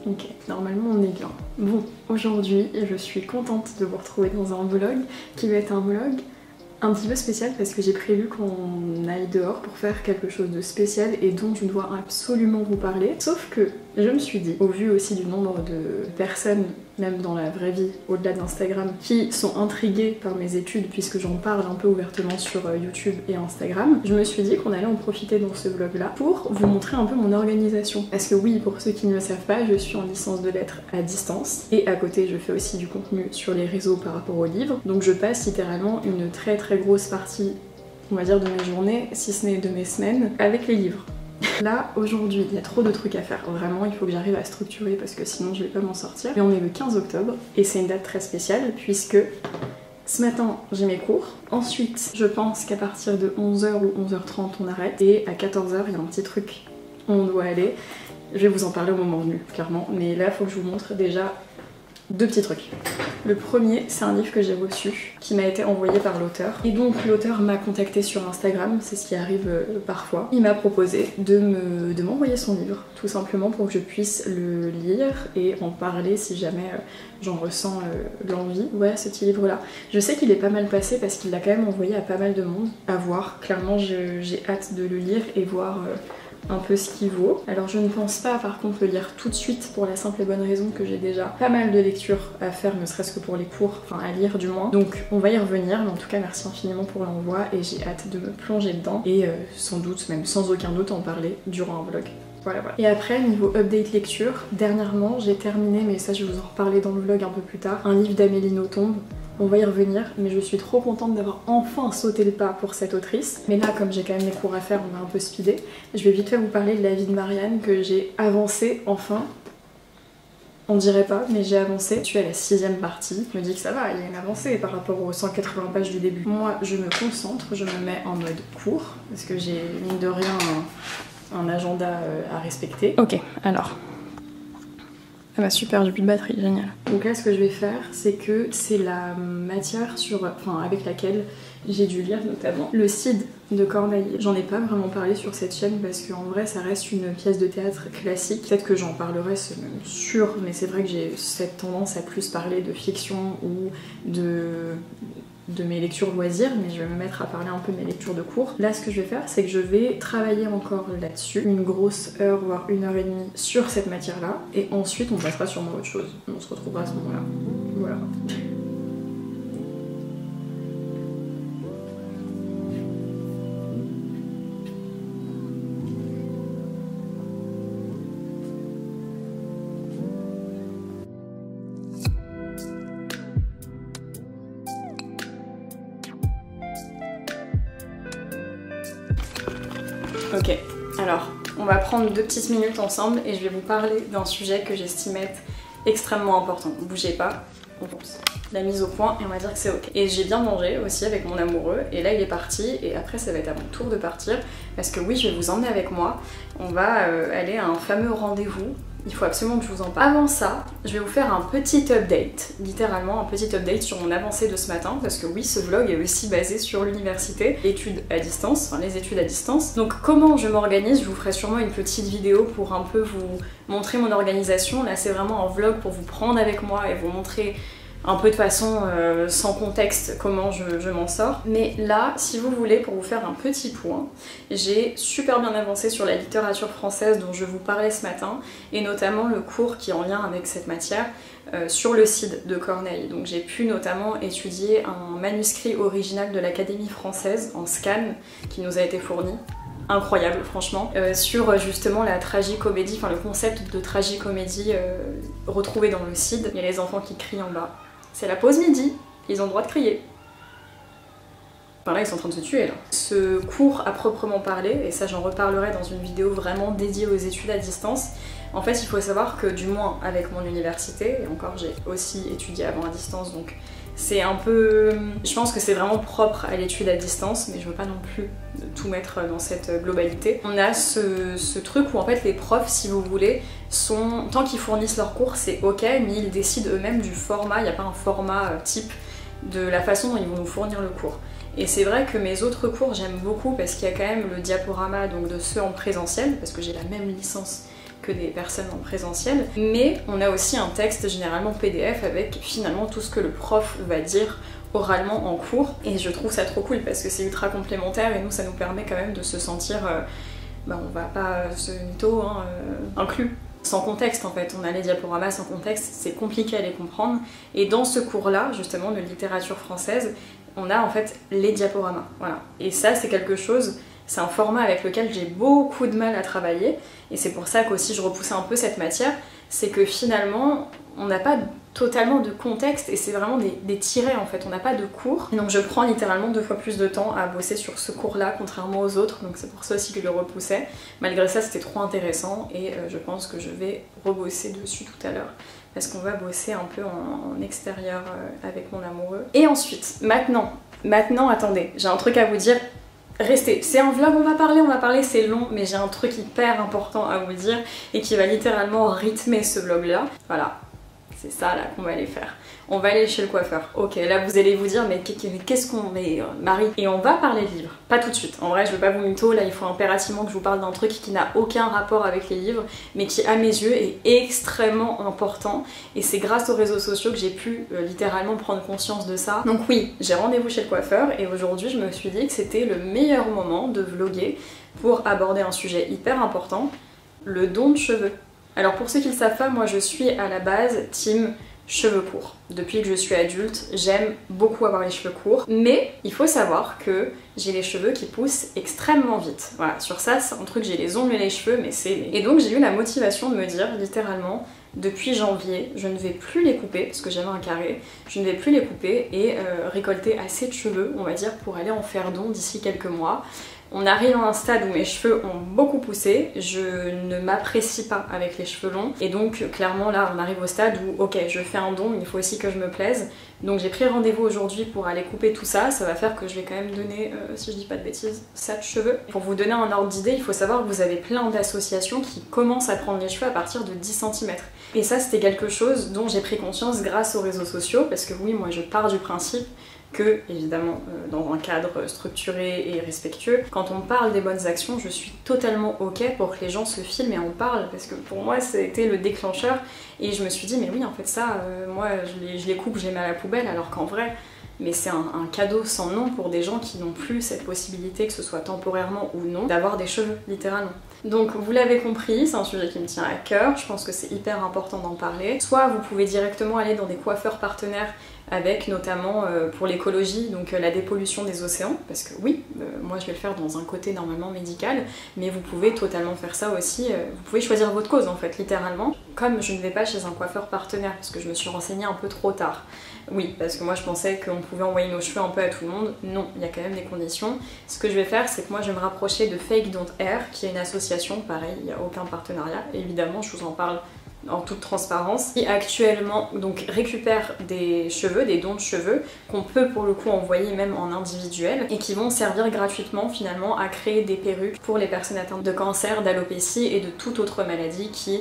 Ok, normalement on est bien. Bon, aujourd'hui, je suis contente de vous retrouver dans un vlog qui va être un vlog un petit peu spécial parce que j'ai prévu qu'on aille dehors pour faire quelque chose de spécial et dont je dois absolument vous parler. Sauf que je me suis dit, au vu aussi du nombre de personnes, même dans la vraie vie, au-delà d'Instagram, qui sont intriguées par mes études puisque j'en parle un peu ouvertement sur YouTube et Instagram, je me suis dit qu'on allait en profiter dans ce vlog-là pour vous montrer un peu mon organisation. Parce que oui, pour ceux qui ne le savent pas, je suis en licence de lettres à distance et à côté je fais aussi du contenu sur les réseaux par rapport aux livres. Donc je passe littéralement une très grosse partie, on va dire, de mes journées, si ce n'est de mes semaines, avec les livres. Là, aujourd'hui, il y a trop de trucs à faire. Vraiment, il faut que j'arrive à structurer parce que sinon je vais pas m'en sortir. Mais on est le 15 octobre et c'est une date très spéciale puisque ce matin, j'ai mes cours. Ensuite, je pense qu'à partir de 11h ou 11h30, on arrête. Et à 14h, il y a un petit truc où on doit aller. Je vais vous en parler au moment venu, clairement. Mais là, il faut que je vous montre déjà deux petits trucs. Le premier, c'est un livre que j'ai reçu, qui m'a été envoyé par l'auteur. Et donc l'auteur m'a contacté sur Instagram, c'est ce qui arrive parfois. Il m'a proposé de m'envoyer son livre, tout simplement pour que je puisse le lire et en parler si jamais j'en ressens l'envie. Ouais, ce petit livre-là. Je sais qu'il est pas mal passé parce qu'il l'a quand même envoyé à pas mal de monde. À voir, clairement j'ai hâte de le lire et voir un peu ce qu'il vaut. Alors je ne pense pas par contre le lire tout de suite pour la simple et bonne raison que j'ai déjà pas mal de lectures à faire, ne serait-ce que pour les cours, enfin à lire du moins. Donc on va y revenir, mais en tout cas merci infiniment pour l'envoi et j'ai hâte de me plonger dedans et sans doute, même sans aucun doute, en parler durant un vlog. Voilà. Et après, niveau update lecture, dernièrement j'ai terminé, mais ça je vais vous en reparler dans le vlog un peu plus tard, un livre d'Amélie Nothomb. On va y revenir, mais je suis trop contente d'avoir enfin sauté le pas pour cette autrice. Mais là, comme j'ai quand même des cours à faire, on va un peu speeder. Je vais vite fait vous parler de la vie de Marianne, que j'ai avancé enfin. On dirait pas, mais j'ai avancé. Je suis à la 6ème partie. Je me dis que ça va, il y a une avancée par rapport aux 180 pages du début. Moi, je me concentre, je me mets en mode cours, parce que j'ai, mine de rien, un agenda à respecter. Ok, alors... Ah bah super, j'ai plus de batterie, génial. Donc là ce que je vais faire, c'est que c'est la matière avec laquelle j'ai dû lire notamment le Cid de Corneille. J'en ai pas vraiment parlé sur cette chaîne parce qu'en vrai ça reste une pièce de théâtre classique. Peut-être que j'en parlerai, c'est même sûr, mais c'est vrai que j'ai cette tendance à plus parler de fiction ou de mes lectures loisirs, mais je vais me mettre à parler un peu de mes lectures de cours. Là ce que je vais faire, c'est que je vais travailler encore là-dessus, une grosse heure voire 1h30 sur cette matière là, et ensuite on passera sûrement à autre chose. On se retrouvera à ce moment là. Voilà. Ok, alors on va prendre 2 petites minutes ensemble et je vais vous parler d'un sujet que j'estime être extrêmement important. Bougez pas, on pense. La mise au point et on va dire que c'est ok. Et j'ai bien mangé aussi avec mon amoureux et là il est parti et après ça va être à mon tour de partir parce que oui, je vais vous emmener avec moi. On va aller à un fameux rendez-vous. Il faut absolument que je vous en parle. Avant ça, je vais vous faire un petit update, littéralement un petit update sur mon avancée de ce matin, parce que oui, ce vlog est aussi basé sur l'université, études à distance, enfin les études à distance. Donc comment je m'organise, je vous ferai sûrement une petite vidéo pour un peu vous montrer mon organisation. Là c'est vraiment un vlog pour vous prendre avec moi et vous montrer un peu de façon sans contexte comment je m'en sors. Mais là, si vous voulez, pour vous faire un petit point, j'ai super bien avancé sur la littérature française dont je vous parlais ce matin, et notamment le cours qui est en lien avec cette matière sur le Cid de Corneille. Donc j'ai pu notamment étudier un manuscrit original de l'Académie française en scan qui nous a été fourni. Incroyable franchement, sur justement la tragicomédie, enfin le concept de tragicomédie retrouvé dans le Cid. Il y a les enfants qui crient en bas. C'est la pause midi, ils ont le droit de crier. Enfin là ils sont en train de se tuer là. Ce cours à proprement parler, et ça j'en reparlerai dans une vidéo vraiment dédiée aux études à distance, en fait il faut savoir que du moins avec mon université, et encore j'ai aussi étudié avant à distance donc c'est un peu... Je pense que c'est vraiment propre à l'étude à distance, mais je veux pas non plus tout mettre dans cette globalité. On a ce truc où en fait les profs, si vous voulez, sont... Tant qu'ils fournissent leurs cours, c'est ok, mais ils décident eux-mêmes du format, il n'y a pas un format type de la façon dont ils vont nous fournir le cours. Et c'est vrai que mes autres cours j'aime beaucoup parce qu'il y a quand même le diaporama donc de ceux en présentiel, parce que j'ai la même licence que des personnes en présentiel, mais on a aussi un texte généralement PDF avec finalement tout ce que le prof va dire oralement en cours, et je trouve ça trop cool parce que c'est ultra complémentaire et nous ça nous permet quand même de se sentir, on va pas se mytho, inclus. Sans contexte en fait, on a les diaporamas sans contexte, c'est compliqué à les comprendre, et dans ce cours-là, justement, de littérature française, on a en fait les diaporamas, voilà. Et ça c'est quelque chose, c'est un format avec lequel j'ai beaucoup de mal à travailler, et c'est pour ça qu'aussi je repoussais un peu cette matière, c'est que finalement, on n'a pas totalement de contexte, et c'est vraiment des tirets en fait, on n'a pas de cours. Et donc je prends littéralement 2 fois plus de temps à bosser sur ce cours-là, contrairement aux autres, donc c'est pour ça aussi que je le repoussais. Malgré ça, c'était trop intéressant, et je pense que je vais rebosser dessus tout à l'heure, parce qu'on va bosser un peu en extérieur avec mon amoureux. Et ensuite, maintenant, attendez, j'ai un truc à vous dire. Restez, c'est un vlog, on va parler, c'est long, mais j'ai un truc hyper important à vous dire et qui va littéralement rythmer ce vlog là. Voilà, c'est ça là qu'on va aller faire. On va aller chez le coiffeur. Ok, là vous allez vous dire, mais qu'est-ce qu'on met, Marie? Et on va parler de livres, pas tout de suite. En vrai, je veux pas vous mytho, là il faut impérativement que je vous parle d'un truc qui n'a aucun rapport avec les livres, mais qui à mes yeux est extrêmement important. Et c'est grâce aux réseaux sociaux que j'ai pu littéralement prendre conscience de ça. Donc oui, j'ai rendez-vous chez le coiffeur, et aujourd'hui je me suis dit que c'était le meilleur moment de vlogger pour aborder un sujet hyper important, le don de cheveux. Alors pour ceux qui ne le savent pas, moi je suis à la base team cheveux courts. Depuis que je suis adulte, j'aime beaucoup avoir les cheveux courts, mais il faut savoir que j'ai les cheveux qui poussent extrêmement vite. Voilà, sur ça, c'est un truc, j'ai les ongles et les cheveux, mais c'est... Et donc j'ai eu la motivation de me dire, littéralement, depuis janvier, je ne vais plus les couper, parce que j'aime un carré, je ne vais plus les couper et récolter assez de cheveux, on va dire, pour aller en faire don d'ici quelques mois. On arrive à un stade où mes cheveux ont beaucoup poussé, je ne m'apprécie pas avec les cheveux longs, et donc clairement là on arrive au stade où ok, je fais un don, mais il faut aussi que je me plaise. Donc j'ai pris rendez-vous aujourd'hui pour aller couper tout ça, ça va faire que je vais quand même donner, si je dis pas de bêtises, 7 cheveux. Pour vous donner un ordre d'idée, il faut savoir que vous avez plein d'associations qui commencent à prendre les cheveux à partir de 10 cm. Et ça c'était quelque chose dont j'ai pris conscience grâce aux réseaux sociaux, parce que oui, moi je pars du principe que, évidemment, dans un cadre structuré et respectueux, quand on parle des bonnes actions, je suis totalement ok pour que les gens se filment et en parlent, parce que pour moi, c'était le déclencheur, et je me suis dit, mais oui, en fait, ça, moi, je les coupe, je les mets à la poubelle, alors qu'en vrai, mais c'est un cadeau sans nom pour des gens qui n'ont plus cette possibilité, que ce soit temporairement ou non, d'avoir des cheveux, littéralement. Donc vous l'avez compris, c'est un sujet qui me tient à cœur, je pense que c'est hyper important d'en parler. Soit vous pouvez directement aller dans des coiffeurs partenaires avec notamment pour l'écologie, donc la dépollution des océans, parce que oui, moi je vais le faire dans un côté normalement médical, mais vous pouvez totalement faire ça aussi, vous pouvez choisir votre cause en fait, littéralement. Comme je ne vais pas chez un coiffeur partenaire, parce que je me suis renseignée un peu trop tard, oui, parce que moi je pensais qu'on pouvait envoyer nos cheveux un peu à tout le monde, non, il y a quand même des conditions. Ce que je vais faire, c'est que moi je vais me rapprocher de Fake Don't Hair, qui est une association, pareil, il n'y a aucun partenariat, évidemment je vous en parle en toute transparence, qui actuellement donc récupère des cheveux, des dons de cheveux, qu'on peut pour le coup envoyer même en individuel, et qui vont servir gratuitement finalement à créer des perruques pour les personnes atteintes de cancer, d'alopécie et de toute autre maladie qui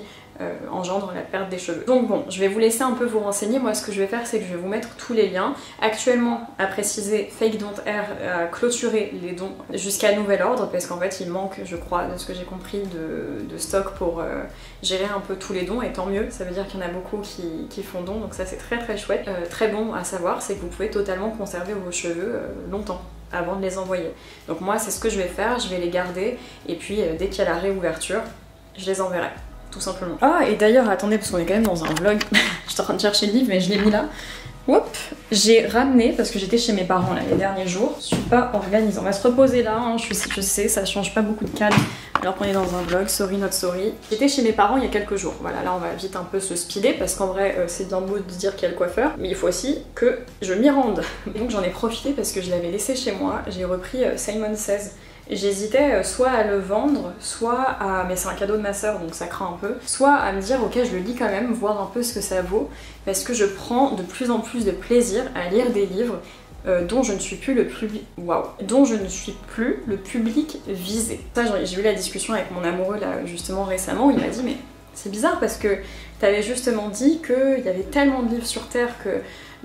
engendre la perte des cheveux. Donc bon, je vais vous laisser un peu vous renseigner. Moi ce que je vais faire, c'est que je vais vous mettre tous les liens. Actuellement, à préciser, Fake Don't Hair a clôturé les dons jusqu'à nouvel ordre, parce qu'en fait il manque, je crois, de ce que j'ai compris, de stock pour gérer un peu tous les dons, et tant mieux, ça veut dire qu'il y en a beaucoup qui font don, donc ça c'est très très chouette. Très bon à savoir, c'est que vous pouvez totalement conserver vos cheveux longtemps avant de les envoyer. Donc moi c'est ce que je vais faire, je vais les garder, et puis dès qu'il y a la réouverture, je les enverrai. Tout simplement. Ah, et d'ailleurs, attendez, parce qu'on est quand même dans un vlog, j'étais en train de chercher le livre, mais je l'ai mis là. Hop, j'ai ramené, parce que j'étais chez mes parents là les derniers jours, je suis pas organisée, on va se reposer là, hein, je sais, ça change pas beaucoup de calme, alors qu'on est dans un vlog, sorry not sorry. J'étais chez mes parents il y a quelques jours, voilà, là on va vite un peu se speeder, parce qu'en vrai c'est bien beau de dire qu'il y a le coiffeur, mais il faut aussi que je m'y rende. Et donc j'en ai profité parce que je l'avais laissé chez moi, j'ai repris Simon Says. J'hésitais soit à le vendre, soit à... mais c'est un cadeau de ma soeur donc ça craint un peu, soit à me dire ok je le lis quand même, voir un peu ce que ça vaut, parce que je prends de plus en plus de plaisir à lire des livres dont je ne suis plus le public... dont je ne suis plus le public visé. Ça j'ai eu la discussion avec mon amoureux là justement récemment, où il m'a dit mais c'est bizarre parce que t'avais justement dit qu'il y avait tellement de livres sur Terre que,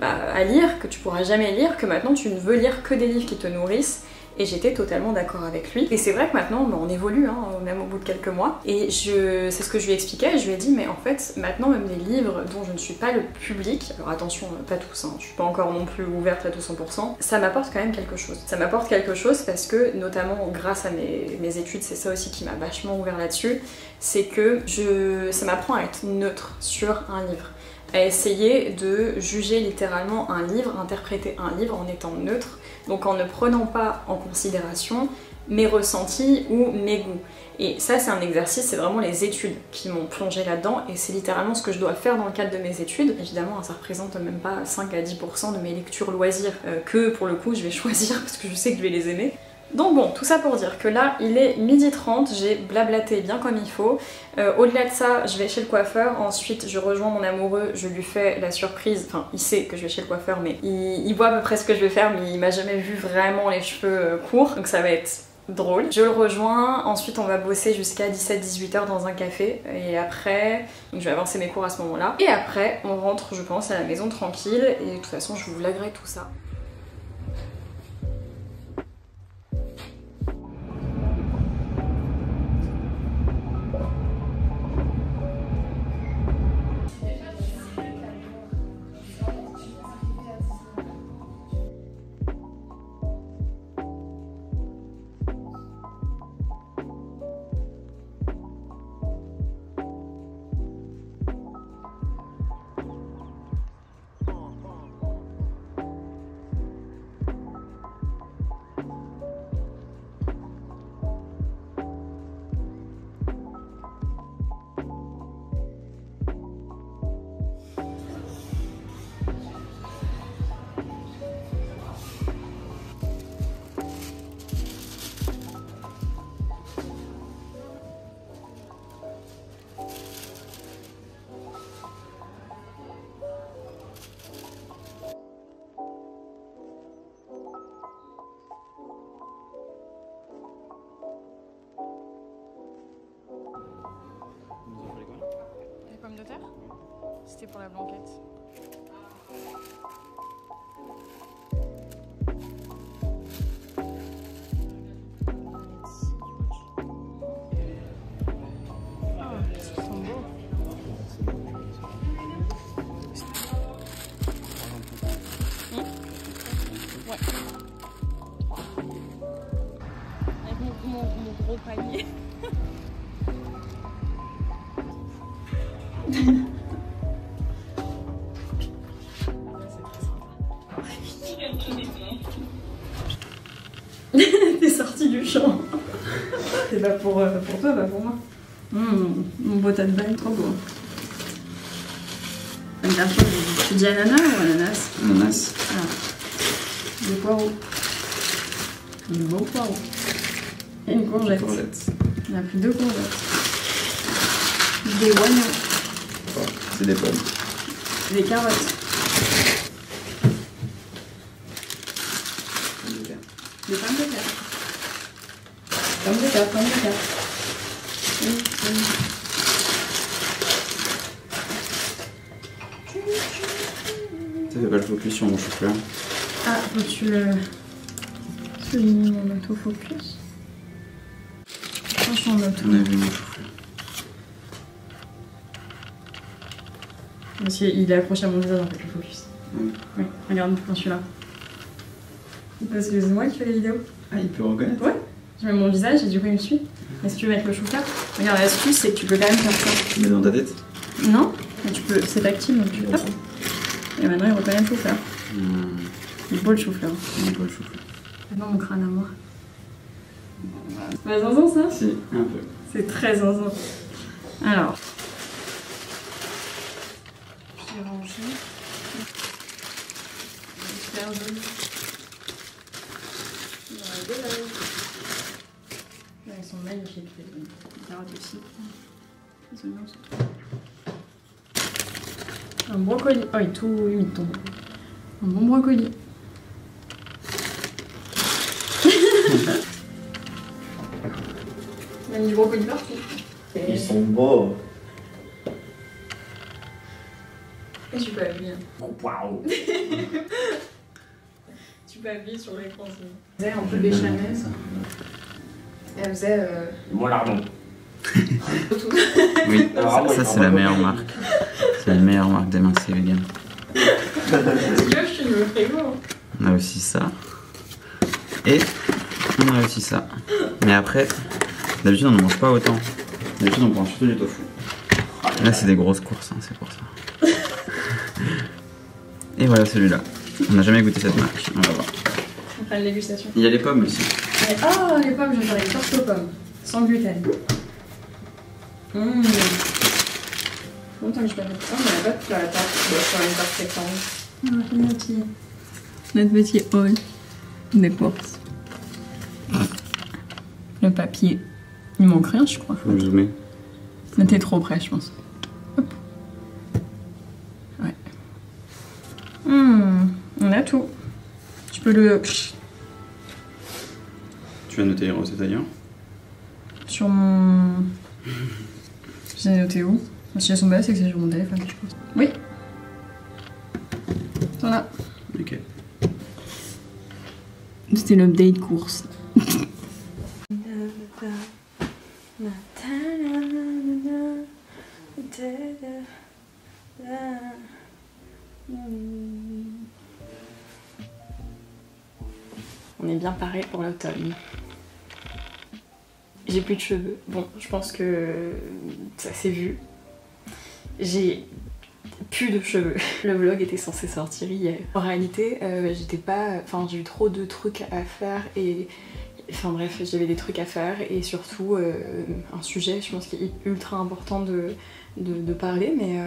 à lire que tu pourras jamais lire, que maintenant tu ne veux lire que des livres qui te nourrissent. Et j'étais totalement d'accord avec lui. Et c'est vrai que maintenant, on évolue, hein, même au bout de quelques mois. Et c'est ce que je lui expliquais, je lui ai dit, mais en fait, maintenant, même les livres dont je ne suis pas le public, alors attention, pas tous, hein, je suis pas encore non plus ouverte à 200%, ça m'apporte quand même quelque chose. Ça m'apporte quelque chose parce que, notamment grâce à mes études, c'est ça aussi qui m'a vachement ouvert là-dessus, c'est que ça m'apprend à être neutre sur un livre. À essayer de juger littéralement un livre, interpréter un livre en étant neutre, donc en ne prenant pas en considération mes ressentis ou mes goûts. Et ça, c'est un exercice, c'est vraiment les études qui m'ont plongé là-dedans, et c'est littéralement ce que je dois faire dans le cadre de mes études. Évidemment, ça représente même pas 5 à 10% de mes lectures loisirs, que pour le coup je vais choisir parce que je sais que je vais les aimer. Donc bon, tout ça pour dire que là, il est 12h30, j'ai blablaté bien comme il faut. Au-delà de ça, je vais chez le coiffeur, ensuite je rejoins mon amoureux, je lui fais la surprise, enfin il sait que je vais chez le coiffeur, mais il voit à peu près ce que je vais faire, mais il m'a jamais vu vraiment les cheveux courts, donc ça va être drôle. Je le rejoins, ensuite on va bosser jusqu'à 17-18h dans un café, et après, donc je vais avancer mes cours à ce moment-là, et après on rentre, je pense, à la maison tranquille, et de toute façon je vous vloggerai tout ça. De terre? C'était pour la blanquette. Ah, ils sont beaux. Ouais. Avec mon gros panier. T'es sorti du champ. C'est pas pour toi, pas pour moi. Mon beau tas de bain, trop beau. Tu dis ananas ou ananas? Ananas. Ah. Des poireaux. Des beaux poireaux. Et une courgette. On a pris 2 courgettes. Des oignons. Oh, c'est des pommes. Des carottes. Des pommes de terre. Pommes de terre, pommes de terre. Ça fait pas le focus sur mon chou-fleur. Ah, faut que tu le... J'ai mis mon autofocus. Franchement, mon auto. On a vu mon chou-fleur. Parce qu'il est accroché à mon visage en fait, le focus. Oui, regarde, quand je suis là. Parce que c'est moi qui fais les vidéos. Ah, il peut reconnaître? Ouais. Je mets mon visage et du coup il me suit. Mais si tu veux mettre le chou-fleur, regarde, l'astuce c'est que tu peux quand même faire ça. Tu mets dans ta tête? Non, mais tu peux, c'est tactile donc tu tapes. Et maintenant il reconnaît le chou-fleur. Il est beau le chou-fleur. Il est beau le chou-fleur. Maintenant mon crâne à moi. C'est pas zinzin ça? Si, un peu. C'est très zinzin. Alors. J'ai rangé. Super joli. Ils sont magnifiques, les carottes aussi. Les oignons sont trop. Un brocoli. Oh, il est tout humide ton. Un bon brocoli. Il y a du brocoli partout. Ils sont beaux. Et je suis pas habillée. Waouh. Tu babille sur l'écran. Elle faisait un peu béchamel. Elle faisait... Mon lardon. Oui, ça c'est la meilleure marque. C'est la meilleure marque des mincés vegan. Je suis le frigo. On a aussi ça. Et on a aussi ça. Mais après, d'habitude on ne mange pas autant. D'habitude on prend surtout du tofu. Là c'est des grosses courses, hein, c'est pour ça. Et voilà celui-là. On n'a jamais goûté cette marque, on va voir. On fera une dégustation. Il y a les pommes aussi. Oh, les pommes, je vais faire les torches aux pommes. Sans gluten. Longtemps que je vais mettre ça, mais il n'y a pas de plat à tarte. Je vais faire une tarte rectangle. Notre petit haul des courses. Le papier. Il manque rien, je crois. Faut zoomer. Mais t'es trop près, je pense. Hop. Ouais. On a tout. Tu peux le... Tu vas noter les recettes ailleurs? Sur mon... J'ai noté où? Si elles sont belles, c'est que c'est sur mon téléphone, je pense. Oui. Voilà. Ok. C'était l'update course. On est bien paré pour l'automne. J'ai plus de cheveux. Bon, je pense que ça s'est vu. J'ai plus de cheveux. Le vlog était censé sortir hier. En réalité, j'étais pas... Enfin, j'ai eu trop de trucs à faire et... Enfin bref, j'avais des trucs à faire et surtout un sujet, je pense, qui est ultra important de parler, mais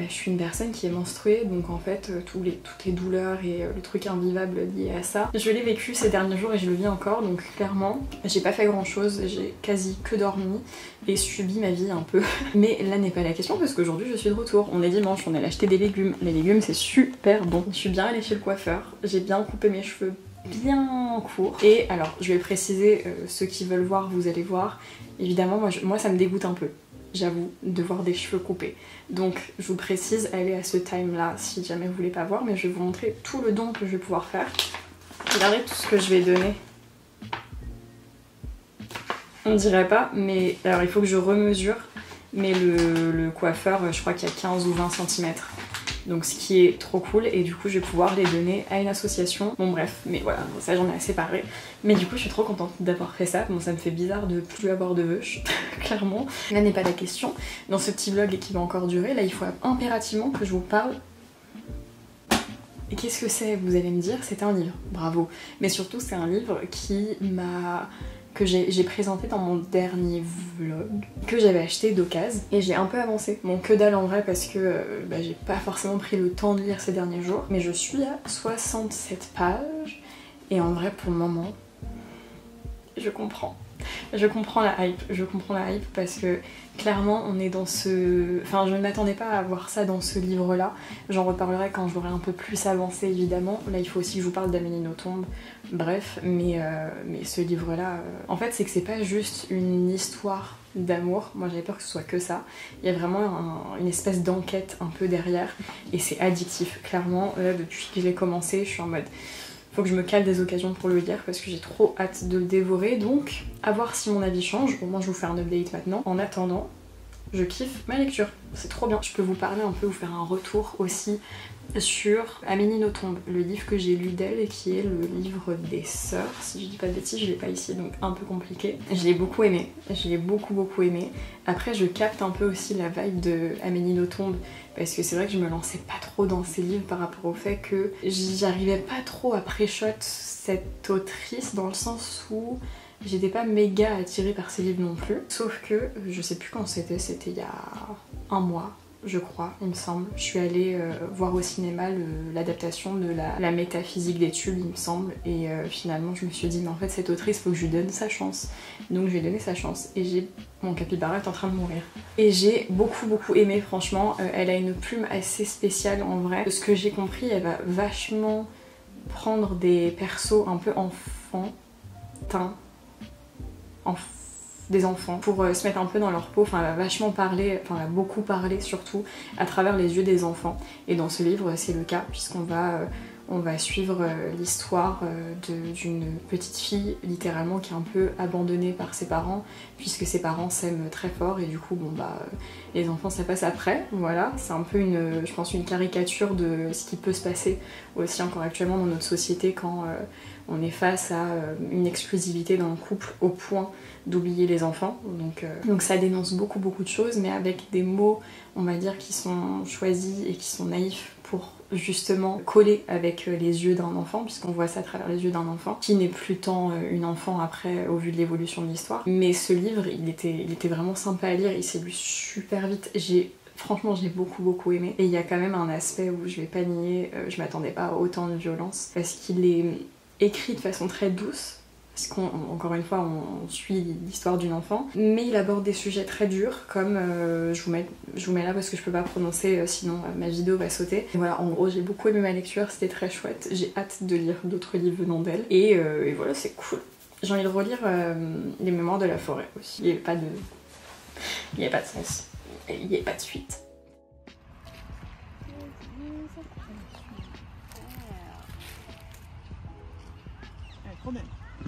je suis une personne qui est menstruée, donc en fait toutes les douleurs et le truc invivable lié à ça, je l'ai vécu ces derniers jours et je le vis encore, donc clairement j'ai pas fait grand chose, j'ai quasi que dormi et subi ma vie un peu. Mais là n'est pas la question parce qu'aujourd'hui je suis de retour, on est dimanche, on allait acheter des légumes, les légumes c'est super bon, je suis bien allée chez le coiffeur, j'ai bien coupé mes cheveux bien court. Et alors, je vais préciser, ceux qui veulent voir, vous allez voir. Évidemment, moi ça me dégoûte un peu, j'avoue, de voir des cheveux coupés. Donc, je vous précise, allez à ce time-là si jamais vous voulez pas voir, mais je vais vous montrer tout le don que je vais pouvoir faire. Regardez tout ce que je vais donner. On dirait pas, mais alors il faut que je remesure. Mais le coiffeur, je crois qu'il y a 15 ou 20 cm. Donc ce qui est trop cool et du coup je vais pouvoir les donner à une association. Bon bref, mais voilà, ça j'en ai assez parlé. Mais du coup je suis trop contente d'avoir fait ça. Bon ça me fait bizarre de plus avoir de veuches, clairement. Là n'est pas la question. Dans ce petit vlog qui va encore durer, là il faut impérativement que je vous parle. Et qu'est-ce que c'est, vous allez me dire? C'est un livre, bravo. Mais surtout c'est un livre que j'ai présenté dans mon dernier vlog, que j'avais acheté d'occasion, et j'ai un peu avancé. Bon, que dalle en vrai parce que j'ai pas forcément pris le temps de lire ces derniers jours, mais je suis à 67 pages, et en vrai pour le moment, je comprends. Je comprends la hype parce que clairement on est dans ce... Enfin je ne m'attendais pas à voir ça dans ce livre là, j'en reparlerai quand j'aurai un peu plus avancé évidemment, là il faut aussi que je vous parle d'Amélie Nothomb, bref, mais ce livre là, en fait c'est que c'est pas juste une histoire d'amour, moi j'avais peur que ce soit que ça, il y a vraiment une espèce d'enquête un peu derrière et c'est addictif, clairement, là depuis que j'ai commencé je suis en mode... Faut que je me cale des occasions pour le lire parce que j'ai trop hâte de le dévorer, donc à voir si mon avis change. Au moins je vous fais un update maintenant. En attendant, je kiffe ma lecture, c'est trop bien. Je peux vous parler un peu, vous faire un retour aussi sur Amélie Nothomb, le livre que j'ai lu d'elle et qui est le livre des sœurs, si je dis pas de bêtises, je l'ai pas ici donc un peu compliqué. Je l'ai beaucoup aimé, je l'ai beaucoup aimé. Après je capte un peu aussi la vibe de Amélie Nothomb parce que c'est vrai que je me lançais pas trop dans ces livres par rapport au fait que j'arrivais pas trop à pré-shot cette autrice dans le sens où j'étais pas méga attirée par ces livres non plus. Sauf que, je sais plus quand c'était il y a un mois, je crois, il me semble. Je suis allée voir au cinéma l'adaptation de la métaphysique des tubes, il me semble. Et finalement, je me suis dit, mais en fait, cette autrice, faut que je lui donne sa chance. Donc, je lui ai donné sa chance. Et mon capybara est en train de mourir. Et j'ai beaucoup aimé, franchement. Elle a une plume assez spéciale, en vrai. De ce que j'ai compris, elle va vachement prendre des persos un peu enfantins. Des enfants pour se mettre un peu dans leur peau, enfin elle va vachement parler, enfin elle va beaucoup parler surtout à travers les yeux des enfants et dans ce livre c'est le cas puisqu'on va On va suivre l'histoire d'une petite fille littéralement qui est un peu abandonnée par ses parents puisque ses parents s'aiment très fort et du coup bon bah les enfants ça passe après, voilà. C'est un peu je pense une caricature de ce qui peut se passer aussi encore actuellement dans notre société quand on est face à une exclusivité d'un couple au point d'oublier les enfants. Donc ça dénonce beaucoup de choses mais avec des mots on va dire qui sont choisis et qui sont naïfs pour justement coller avec les yeux d'un enfant, puisqu'on voit ça à travers les yeux d'un enfant, qui n'est plus tant une enfant après au vu de l'évolution de l'histoire. Mais ce livre, il était vraiment sympa à lire, il s'est lu super vite. Franchement, j'ai beaucoup aimé. Et il y a quand même un aspect où je vais pas nier, je m'attendais pas à autant de violence, parce qu'il est écrit de façon très douce, parce qu'encore une fois on suit l'histoire d'une enfant, mais il aborde des sujets très durs comme je vous mets là parce que je peux pas prononcer sinon ma vidéo va sauter. Et voilà, en gros j'ai beaucoup aimé ma lecture, c'était très chouette, j'ai hâte de lire d'autres livres venant d'elle et voilà, c'est cool. J'ai envie de relire Les Mémoires de la forêt aussi, il n'y avait pas de sens, il n'y avait pas de suite.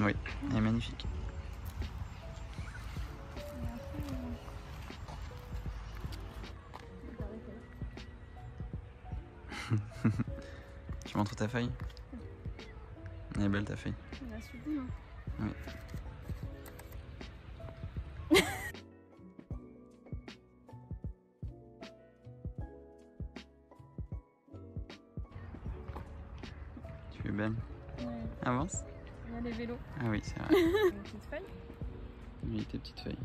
Oui, elle est magnifique. Tu montres ta feuille? Elle est belle ta feuille. On a suivi, hein. Oui. Tu es belle? Ouais. Avance. Il y a les vélos. Ah oui, c'est vrai. Une petite feuille. Oui, tes petites feuilles.